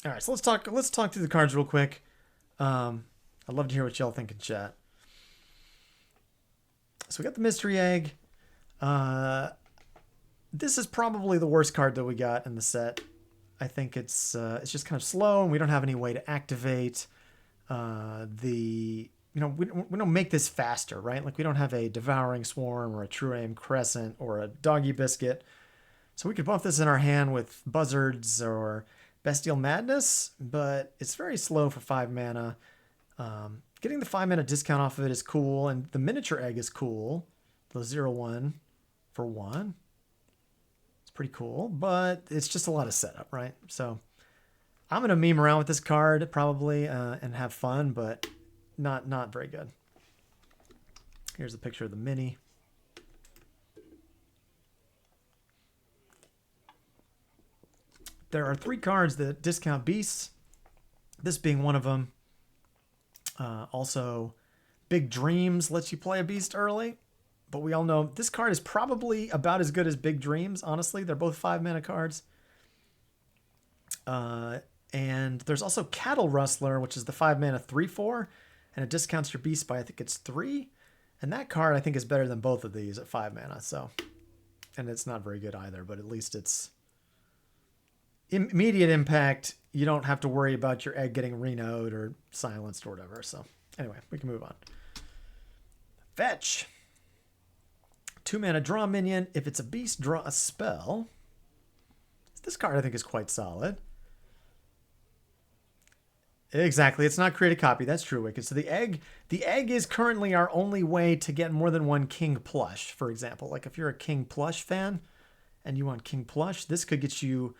All right, so let's talk through the cards real quick. I'd love to hear what y'all think in chat. So we got the mystery egg. This is probably the worst card that we got in the set. I think it's just kind of slow, and we don't have any way to activate we don't make this faster, right? Like we don't have a devouring swarm or a true aim crescent or a doggy biscuit. So we could buff this in our hand with buzzards or bestial madness, but it's very slow for 5 mana. Getting the 5 mana discount off of it is cool, and the miniature egg is cool. The 0/1 for 1. It's pretty cool, but it's just a lot of setup, right? So I'm going to meme around with this card probably and have fun, but not very good. Here's a picture of the mini. There are 3 cards that discount beasts, this being one of them. Also, Big Dreams lets you play a beast early, but we all know this card is probably about as good as Big Dreams, honestly. They're both 5 mana cards. And there's also Cattle Rustler, which is the 5 mana 3/4, and it discounts your beast by, I think it's 3. And that card, I think, is better than both of these at 5 mana. So, and it's not very good either, but at least it's immediate impact. You don't have to worry about your egg getting renoed or silenced or whatever. So anyway, we can move on. Fetch. 2 mana draw minion. If it's a beast, draw a spell. This card I think is quite solid. Exactly. It's not create a copy. That's true, Wicked. So the egg is currently our only way to get more than one king plush, for example. Like if you're a king plush fan and you want king plush, this could get you,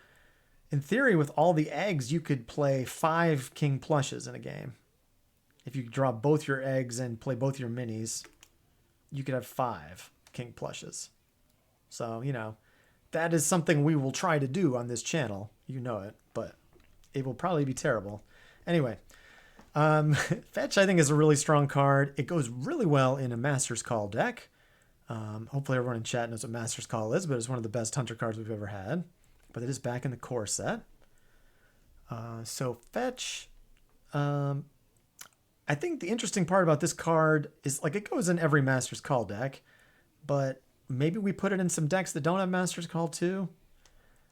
in theory, with all the eggs, you could play 5 king plushes in a game. If you draw both your eggs and play both your minis, you could have 5 king plushes. So, that is something we will try to do on this channel. You know it, but it will probably be terrible. Anyway, Fetch I think is a really strong card. It goes really well in a Master's Call deck. Hopefully everyone in chat knows what Master's Call is, but it's one of the best Hunter cards we've ever had. But it is back in the core set. So Fetch, I think the interesting part about this card is like it goes in every Master's Call deck, but maybe we put it in some decks that don't have Master's Call too.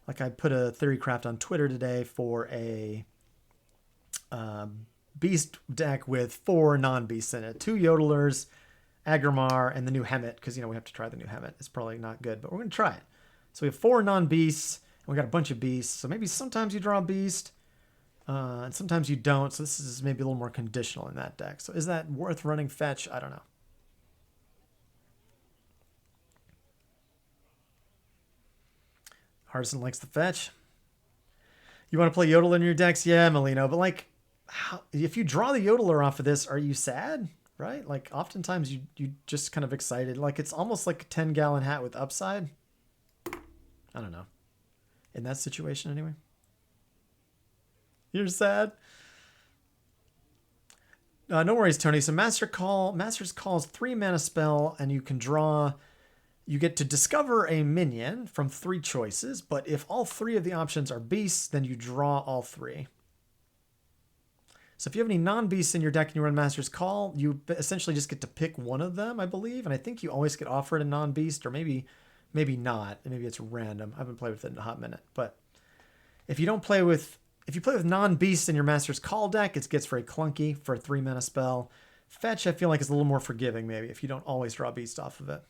Like I put a Theorycraft on Twitter today for a beast deck with 4 non-beasts in it. 2 Yodelers, Agrimar, and the new Hemet, because, we have to try the new Hemet. It's probably not good, but we're going to try it. So we have 4 non-beasts, and we got a bunch of beasts. So maybe sometimes you draw a beast, and sometimes you don't. So this is maybe a little more conditional in that deck. So is that worth running Fetch? I don't know. Hardison likes the Fetch. You want to play Yodel in your decks? Yeah, Molino, but like, if you draw the Yodeler off of this, are you sad? Right? Like oftentimes you just kind of excited. Like it's almost like a 10-gallon hat with upside. I don't know. In that situation anyway. You're sad? No worries, Tony. So Master's Call is 3 mana spell, and you can draw. You get to discover a minion from 3 choices, but if all 3 of the options are beasts, then you draw all 3. So if you have any non-beasts in your deck and you run Master's Call, you essentially just get to pick one of them, I believe. And I think you always get offered a non-beast, or maybe not. Maybe it's random. I haven't played with it in a hot minute. But if you play with non-beasts in your Master's Call deck, it gets very clunky for a 3 mana spell. Fetch, I feel like, is a little more forgiving, maybe, if you don't always draw beast off of it.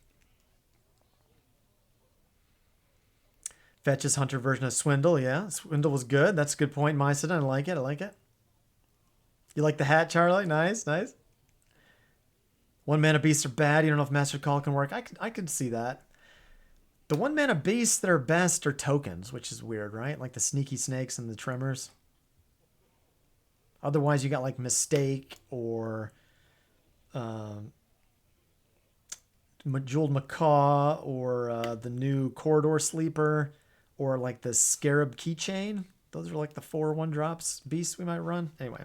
Fetch's Hunter version of Swindle, yeah. Swindle was good. That's a good point, Mycedon. I like it. You like the hat, Charlie? Nice. 1 mana beasts are bad. You don't know if Master Call can work. I could see that. The 1 mana beasts that are best are tokens, which is weird, right? Like the Sneaky Snakes and the Tremors. Otherwise, you got like Mistake or Jeweled Macaw or the new Corridor Sleeper or like the Scarab Keychain. Those are like the 4 1-drops beasts we might run. Anyway.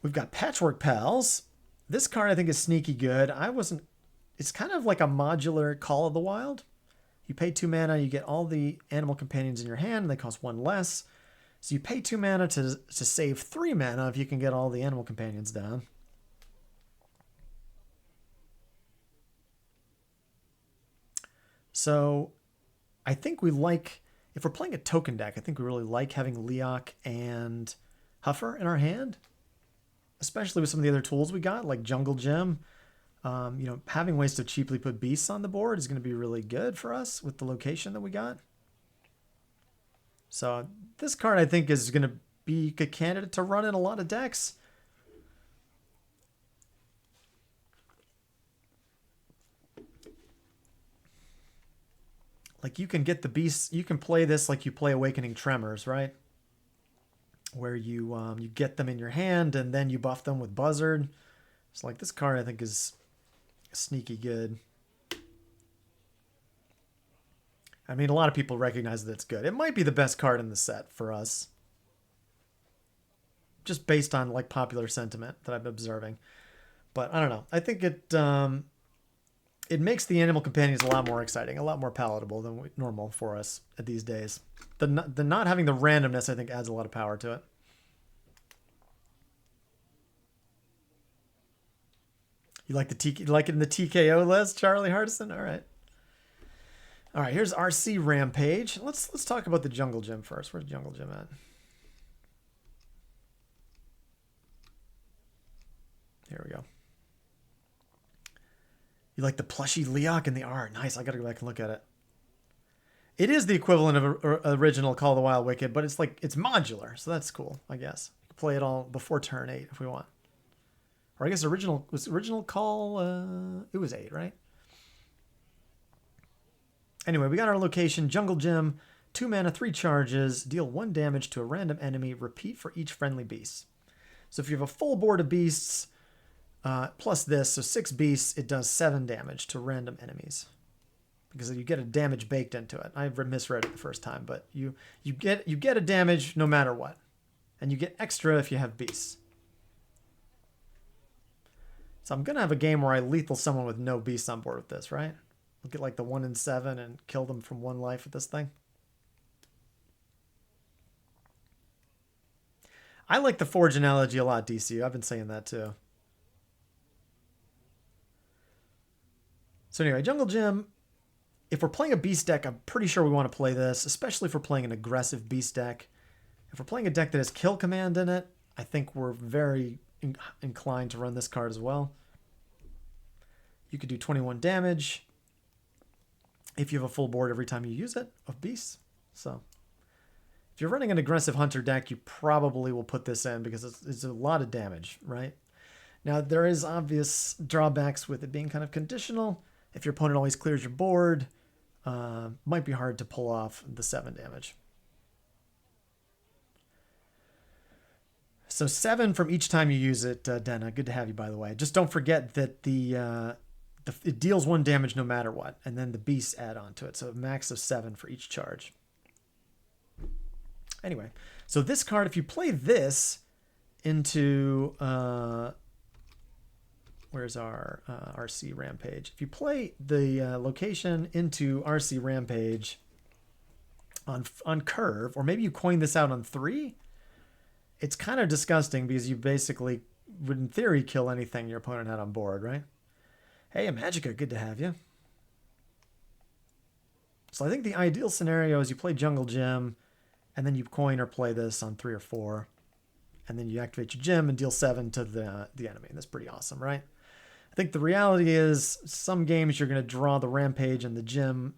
We've got Patchwork Pals. This card I think is sneaky good. It's kind of like a modular Call of the Wild. You pay 2 mana, you get all the animal companions in your hand, and they cost 1 less. So you pay 2 mana to save 3 mana if you can get all the animal companions down. So I think we like, if we're playing a token deck, I think we really like having Leok and Huffer in our hand, especially with some of the other tools we got, like Jungle Gym. You know, having ways to cheaply put beasts on the board is going to be really good for us with the location that we got. So this card, I think, is going to be a candidate to run in a lot of decks. Like, you can get the beasts, you can play this like you play Awakening Tremors, right? Where you you get them in your hand and then you buff them with Buzzard. It's like, this card, I think, is sneaky good. I mean, a lot of people recognize that it's good. It might be the best card in the set for us, just based on like popular sentiment that I'm observing. But I don't know. I think it makes the animal companions a lot more exciting, a lot more palatable than normal for us these days. The not having the randomness, I think, adds a lot of power to it. You like you like it in the TKO list, Charlie Hardison? All right. All right, here's RC Rampage. Let's talk about the Jungle Gym first. Where's Jungle Gym at? Here we go. You like the plushy Leok and the art. Nice. I got to go back and look at it. It is the equivalent of original Call of the Wild Wicked, but it's like, it's modular, so that's cool, I guess. You can play it all before turn 8 if we want. Or I guess original Call, it was 8, right? Anyway, we got our location, Jungle Gym, 2 mana, 3 charges, deal 1 damage to a random enemy, repeat for each friendly beast. So if you have a full board of beasts, plus this, so 6 beasts, it does 7 damage to random enemies. Because you get a damage baked into it. I misread it the first time, but you get a damage no matter what. And you get extra if you have beasts. So I'm going to have a game where I lethal someone with no beasts on board with this, right? I'll get like the 1 in 7 and kill them from 1 life with this thing. I like the Forge analogy a lot, DCU. I've been saying that too. So anyway, Jungle Gym, if we're playing a beast deck, I'm pretty sure we want to play this, especially if we're playing an aggressive beast deck. If we're playing a deck that has kill command in it, I think we're very inclined to run this card as well. You could do 21 damage if you have a full board every time you use it of beasts. So if you're running an aggressive hunter deck, you probably will put this in because it's a lot of damage, right? Now, there is obvious drawbacks with it being kind of conditional. If your opponent always clears your board, might be hard to pull off the 7 damage. So 7 from each time you use it, Denna. Good to have you, by the way. Just don't forget that it deals 1 damage no matter what, and then the beasts add on to it. So a max of 7 for each charge. Anyway, so this card, if you play this into... where's our RC Rampage? If you play the location into RC Rampage on curve, or maybe you coin this out on 3, it's kind of disgusting because you basically would, in theory, kill anything your opponent had on board, right? Hey, Magica, good to have you. So I think the ideal scenario is you play Jungle Gym, and then you coin or play this on 3 or 4, and then you activate your gym and deal 7 to the enemy. That's pretty awesome, right? I think the reality is some games you're going to draw the Rampage and the gym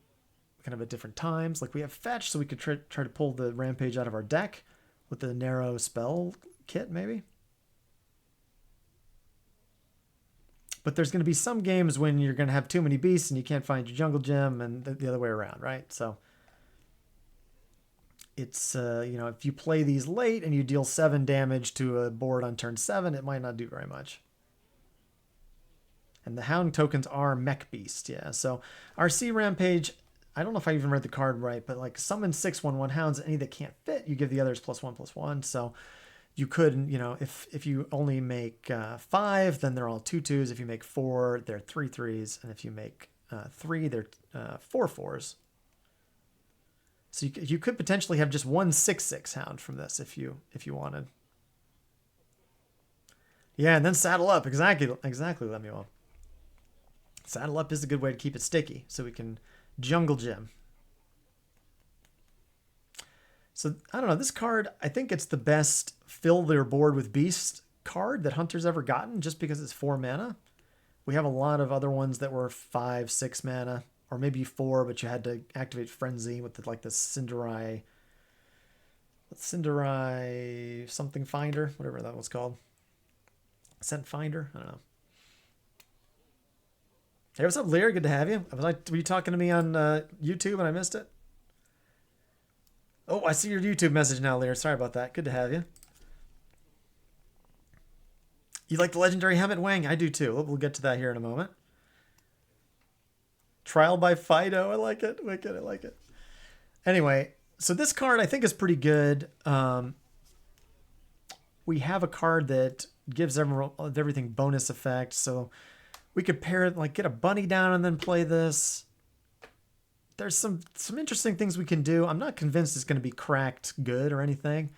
kind of at different times. Like we have Fetch, so we could try to pull the Rampage out of our deck with the narrow spell kit, maybe. But there's going to be some games when you're going to have too many beasts and you can't find your Jungle Gym, and the other way around, right? So it's, you know, if you play these late and you deal 7 damage to a board on turn 7, it might not do very much. And the Hound tokens are Mech Beast, yeah. So RC Rampage, I don't know if I even read the card right, but like summon 6/1/1 Hounds, any that can't fit, you give the others +1/+1. So you could, you know, if you only make 5, then they're all 2/2s. If you make 4, they're 3/3s. And if you make 3, they're 4/4s. So you could potentially have just one 6/6 hound from this if you wanted. Yeah, and then saddle up. Exactly, Lemuel. Saddle up is a good way to keep it sticky, so we can jungle gym. So I don't know. This card, I think it's the best fill their board with beast card that Hunter's ever gotten, just because it's 4 mana. We have a lot of other ones that were 5, 6 mana, or maybe 4, but you had to activate Frenzy with the Cinderai something finder, whatever that was called. Scent finder? I don't know. Hey, what's up, Lear? Good to have you. Were you talking to me on YouTube and I missed it? Oh, I see your YouTube message now, Lear. Sorry about that. Good to have you. You like the legendary Helmet Wang? I do too. We'll get to that here in a moment. Trial by Fido. I like it. Wicked. I like it. Anyway, so this card I think is pretty good. We have a card that gives everything bonus effect. So we could pair it, like get a bunny down and then play this. There's some interesting things we can do. I'm not convinced it's going to be cracked good or anything.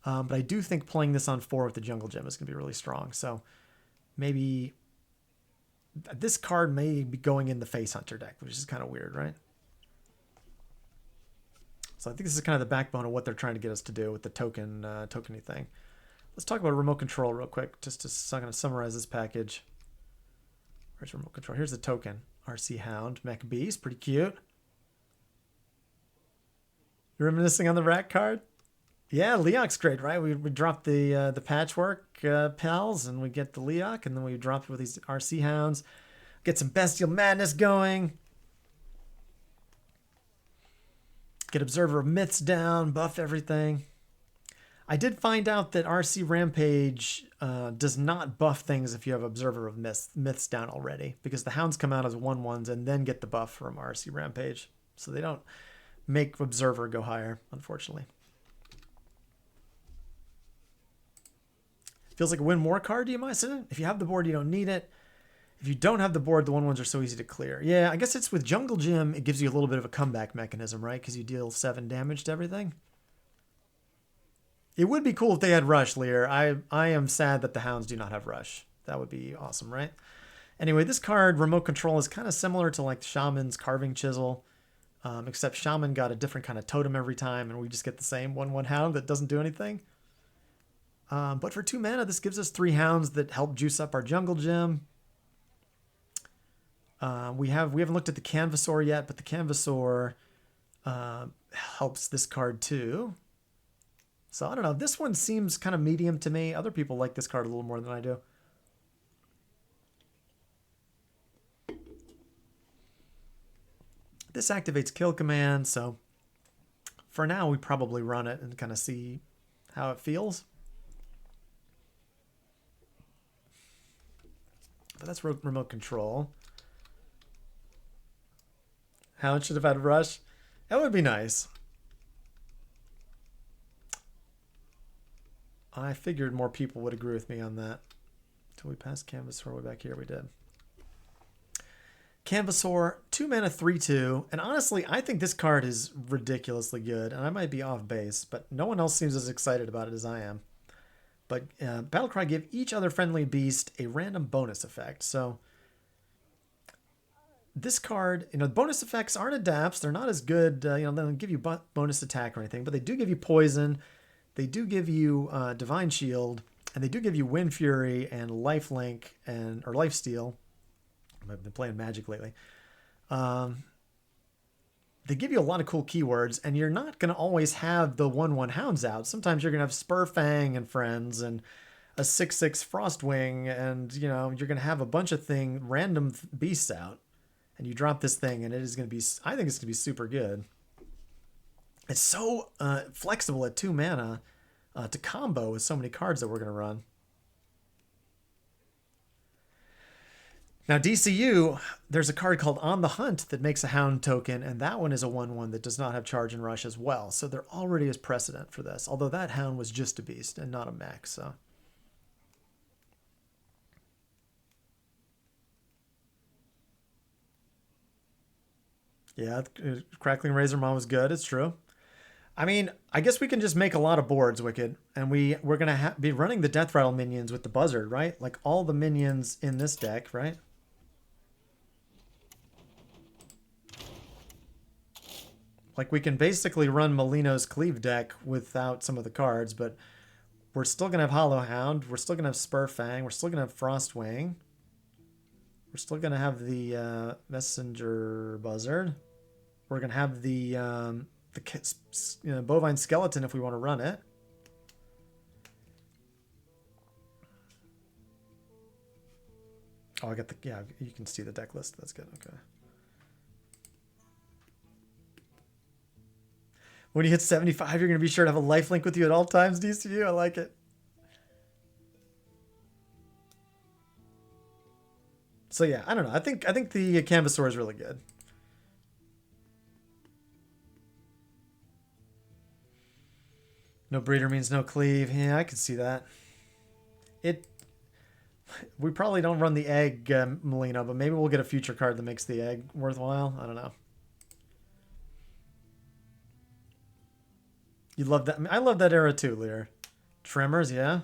But I do think playing this on 4 with the Jungle Gem is going to be really strong. So maybe this card may be going in the Face Hunter deck, which is kind of weird, right? So I think this is kind of the backbone of what they're trying to get us to do with the tokeny thing. Let's talk about remote control real quick, just to kind of summarize this package. Where's remote control? Here's the token. RC Hound, Mech Beast, pretty cute. You're reminiscing on the Rat card? Yeah, Leok's great, right? We drop the Patchwork pals, and we get the Leok, and then we drop it with these RC Hounds. Get some Bestial Madness going. Get Observer of Myths down, buff everything. I did find out that RC Rampage does not buff things if you have Observer of Myths down already, because the Hounds come out as 1/1s and then get the buff from RC Rampage. So they don't make Observer go higher, unfortunately. Feels like a win more card, do you mind? If you have the board, you don't need it. If you don't have the board, the 1/1s are so easy to clear. Yeah, I guess it's with Jungle Gym, it gives you a little bit of a comeback mechanism, right? Because you deal 7 damage to everything. It would be cool if they had Rush, Lear. I am sad that the Hounds do not have Rush. That would be awesome, right? Anyway, this card, Remote Control, is kind of similar to like Shaman's Carving Chisel, except Shaman got a different kind of totem every time, and we just get the same 1/1 Hound that doesn't do anything. But for 2 mana, this gives us 3 Hounds that help juice up our Jungle Gym. We haven't looked at the Canvassaur yet, but the Canvassaur helps this card too. So I don't know. This one seems kind of medium to me. Other people like this card a little more than I do. This activates Kill Command, so for now we probably run it and kind of see how it feels. But that's Remote Control. Hound should have had Rush. That would be nice. I figured more people would agree with me on that. Until we passed Canvassaur way back here, we did. Canvassaur, 2 mana, 3/2. And honestly, I think this card is ridiculously good. And I might be off base, but no one else seems as excited about it as I am. But Battlecry give each other friendly beast a random bonus effect. So this card, bonus effects aren't adapts. They're not as good. They don't give you bonus attack or anything, but they do give you poison. They do give you Divine Shield, and they do give you Wind Fury and Lifelink or Lifesteal. I've been playing Magic lately. They give you a lot of cool keywords, and you're not going to always have the 1/1 Hounds out. Sometimes you're going to have Spurfang and friends, and a 6/6 Frostwing, and you're going to have a bunch of random beasts out. And you drop this thing, and it is going to be, I think it's going to be super good. It's so flexible at 2 mana to combo with so many cards that we're going to run. Now, DCU, there's a card called On the Hunt that makes a Hound token, and that one is a 1/1 that does not have Charge and Rush as well. So there already is precedent for this, although that Hound was just a beast and not a mech. So yeah, Crackling Razor Maw was good. It's true. I mean, I guess we can just make a lot of boards, Wicked, and we're gonna be running the Death Rattle minions with the Buzzard, right? Like all the minions in this deck, right? Like we can basically run Molino's Cleave deck without some of the cards, but we're still gonna have Hollow Hound, we're still gonna have Spurfang, we're still gonna have Frostwing, we're still gonna have the Messenger Buzzard, we're gonna have the Bovine Skeleton if we want to run it. Oh, I got the, yeah, you can see the deck list. That's good. Okay. When you hit 75, you're going to be sure to have a lifelink with you at all times, DCU. I like it. So yeah, I don't know. I think the Canvasaur is really good. No breeder means no cleave. Yeah, I can see that. We probably don't run the egg, Molino, but maybe we'll get a future card that makes the egg worthwhile. I don't know. You love that. I love that era too, Lear. Tremors, yeah.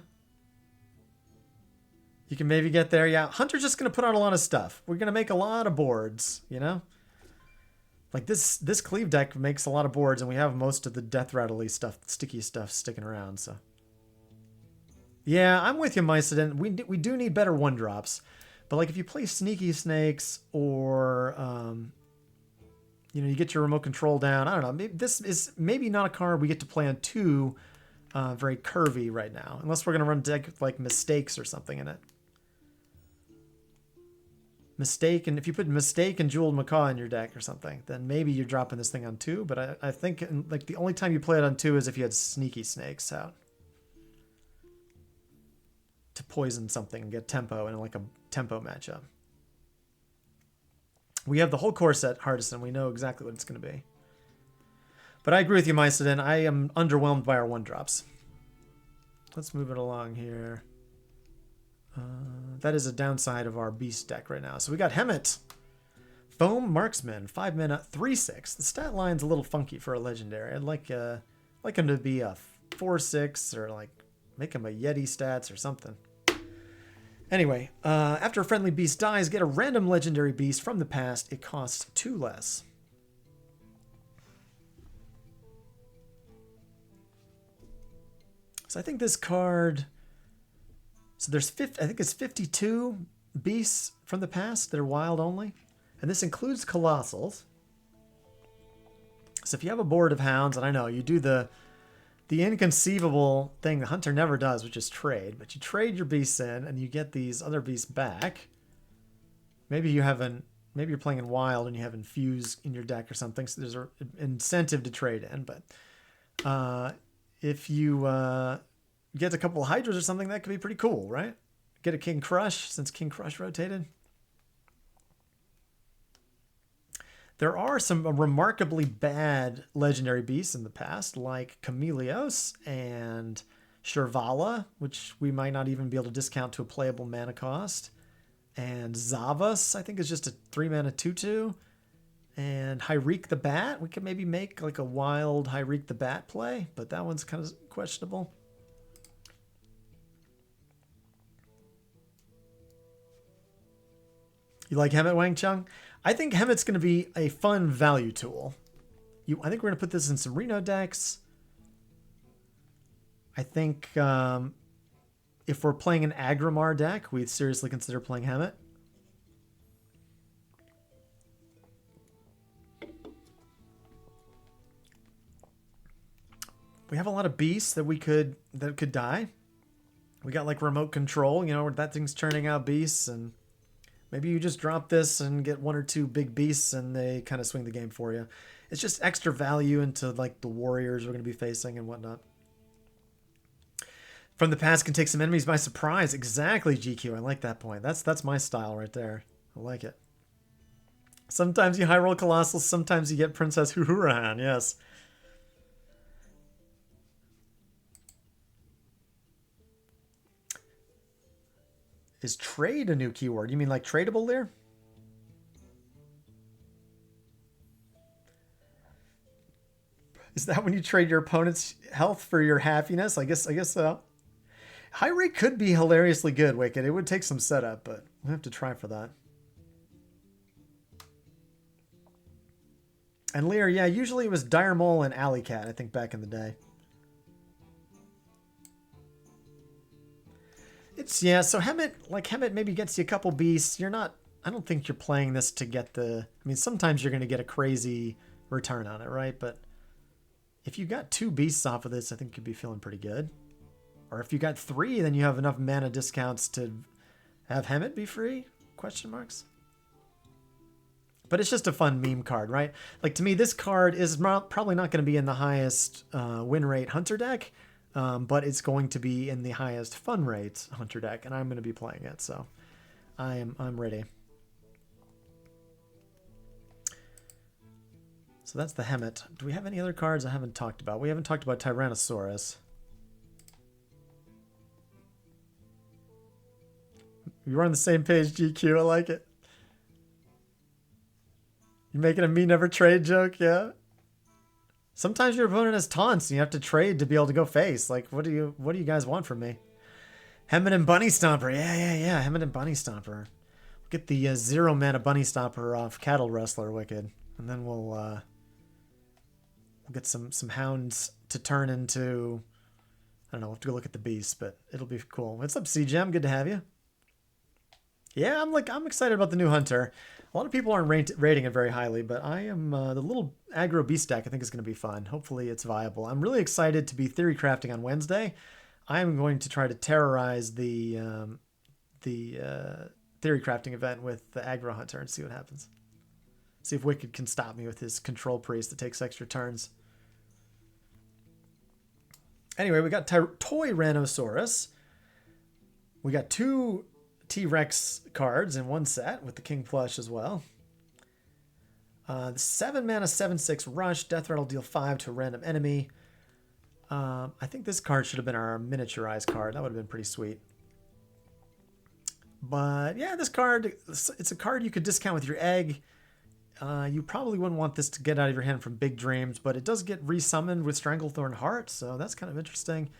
You can maybe get there. Yeah, Hunter's just going to put out a lot of stuff. We're going to make a lot of boards, you know? Like this Cleave deck makes a lot of boards, and we have most of the Death Rattle-y stuff, sticky stuff sticking around, so. Yeah, I'm with you, Mycedon. We do need better 1-drops. But like if you play Sneaky Snakes or you get your remote control down. I don't know. Maybe this is maybe not a card we get to play on 2 very curvy right now. Unless we're going to run deck with like Mistakes or something in it. Mistake, and if you put Mistake and Jeweled Macaw in your deck or something, then maybe you're dropping this thing on 2. But I think like the only time you play it on 2 is if you had Sneaky Snakes out. To poison something and get tempo in like a tempo matchup. We have the whole core set, Hardison. We know exactly what it's going to be. But I agree with you, Mycedon. I am underwhelmed by our 1-drops. Let's move it along here. That is a downside of our Beast deck right now. So we got Hemet. Foam Marksman, 5 mana, 3/6. The stat line's a little funky for a legendary. I'd like him to be a 4/6 or like make him a Yeti stats or something. Anyway, after a friendly beast dies, get a random legendary beast from the past. It costs 2 less. So I think this card... So there's I think it's 52 beasts from the past that are wild only. And this includes Colossals. So if you have a board of hounds, and I know you do the inconceivable thing the Hunter never does, which is trade. But you trade your beasts in, and you get these other beasts back. Maybe you're playing in wild, and you have Infuse in your deck or something. So there's an incentive to trade in. But if you get a couple of Hydras or something, that could be pretty cool, right? Get a King Crush, since King Crush rotated. There are some remarkably bad legendary beasts in the past, like Chameleos and Shirvala, which we might not even be able to discount to a playable mana cost. And Zavas, I think, is just a 3-mana 2/2. And Hyreek the Bat, we could maybe make like a wild Hyreek the Bat play, but that one's kind of questionable. You like Hemet, Wang Chung? I think Hemet's going to be a fun value tool. I think we're going to put this in some Reno decks. I think if we're playing an Agrimar deck, we'd seriously consider playing Hemet. We have a lot of beasts that could die. We got like remote control, where that thing's turning out beasts, and maybe you just drop this and get 1 or 2 big beasts and they kind of swing the game for you. It's just extra value into like the warriors we're going to be facing and whatnot. From the past can take some enemies by surprise. Exactly, GQ. I like that point. That's my style right there. I like it. Sometimes you high roll Colossals, sometimes you get Princess Huhurahan. Yes. Is trade a new keyword? You mean like tradable there? Is that when you trade your opponent's health for your happiness? I guess so. High rate could be hilariously good, Wicked. It would take some setup, but we'll have to try for that. And Lear, yeah, usually it was Dire Mole and Alley Cat, I think, back in the day. It's, yeah, so Hemet maybe gets you a couple beasts. You're not, I don't think you're playing this to get the, I mean, sometimes you're going to get a crazy return on it, right? But if you got 2 beasts off of this, I think you'd be feeling pretty good. Or if you got 3, then you have enough mana discounts to have Hemet be free? Question marks. But it's just a fun meme card, right? Like, to me, this card is probably not going to be in the highest win rate Hunter deck, but it's going to be in the highest fun rate Hunter deck, and I'm going to be playing it, so I'm ready. So that's the Hemet. Do we have any other cards I haven't talked about? We haven't talked about Tyrannosaurus. You're on the same page, GQ. I like it. You're making a me never trade joke, yeah? Sometimes your opponent has taunts and you have to trade to be able to go face. Like, what do you guys want from me? Hemet and Bunny Stomper. Yeah. Hemet and Bunny Stomper. Get the 0 mana Bunny Stomper off Cattle Rustler, Wicked. And then we'll get some hounds to turn into, I don't know, we'll have to go look at the beast, but it'll be cool. What's up, CGM? Good to have you. Yeah, I'm excited about the new Hunter. A lot of people aren't rating it very highly, but I am. The little aggro beast deck I think is going to be fun. Hopefully it's viable. I'm really excited to be theory crafting on Wednesday. I am going to try to terrorize the theory crafting event with the aggro Hunter and see what happens. See if Wicked can stop me with his control priest that takes extra turns. Anyway, we got Toy Rhinosaurus. We got 2 T-Rex cards in one set with the King Plush as well. 7 mana, 7/6 rush. Death Rattle deal 5 to a random enemy. I think this card should have been our miniaturized card. That would have been pretty sweet. But yeah, this card, it's a card you could discount with your egg. You probably wouldn't want this to get out of your hand from Big Dreams, but it does get resummoned with Stranglethorn Heart, so that's kind of interesting.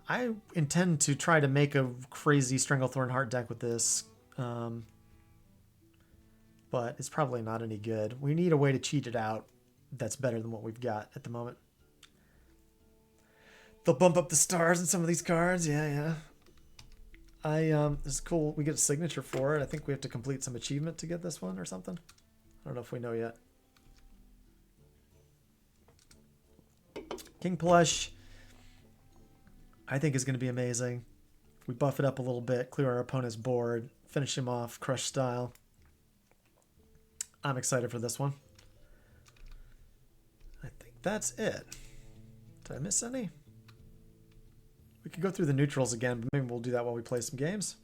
I intend to try to make a crazy Stranglethorn Heart deck with this, but it's probably not any good. We need a way to cheat it out that's better than what we've got at the moment. They'll bump up the stars in some of these cards. Yeah. It's cool. We get a signature for it. I think we have to complete some achievement to get this one or something. I don't know if we know yet. King Plush, I think is going to be amazing. If we buff it up a little bit, clear our opponent's board, finish him off, crush style. I'm excited for this one. I think that's it. Did I miss any? We could go through the neutrals again, but maybe we'll do that while we play some games.